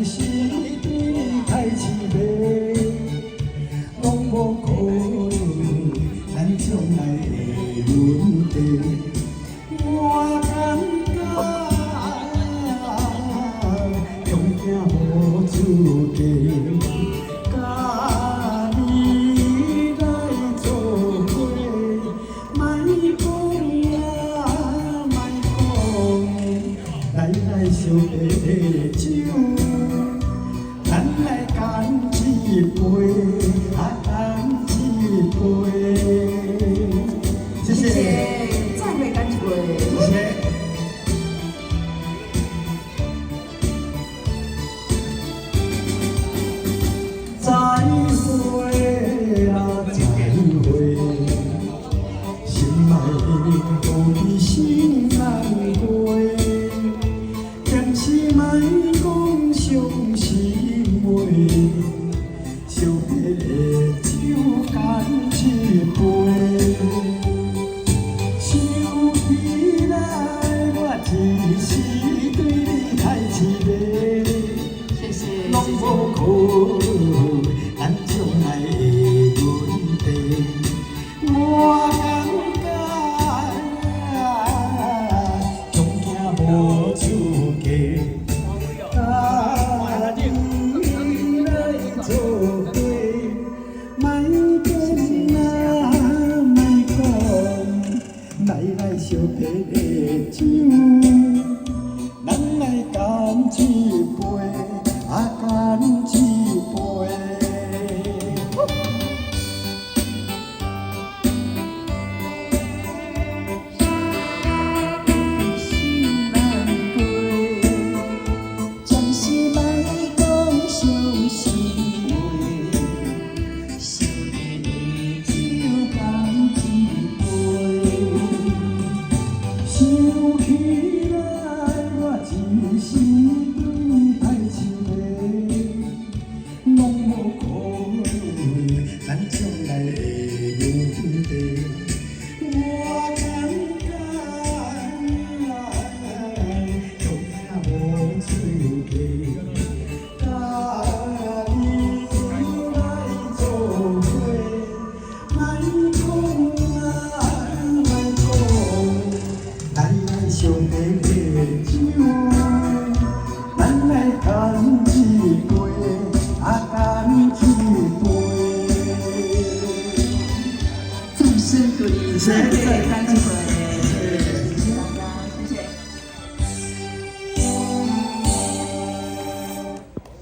是对太凄美，拢无可能咱将来会稳定。我感觉穷囝无注定，甲你来作伙，莫讲啊，莫讲，来相陪酒，咱来干一杯，干一杯。谢谢，再会干一杯。谢谢。再会啊，再会，心爱的，你心难过，暂时莫讲伤心话，相陪的酒干一杯，想起来我只是对你太凄美，谢谢，拢无可能，咱将来会稳定。我感觉穷囝无厝嫁，甲你来作伙，莫讲啊，莫讲，来相陪的酒，咱来干一杯，干一杯。心难过，暂时莫讲伤心话，想你的酒干一杯。想起来，我只是对太凄美，拢无可能，咱将来会稳定。我感觉穷囝无厝嫁，甲你来作伙，莫讲啊，莫讲。来相陪的酒，咱来干一杯，干一杯。掌声鼓励，再会干一杯。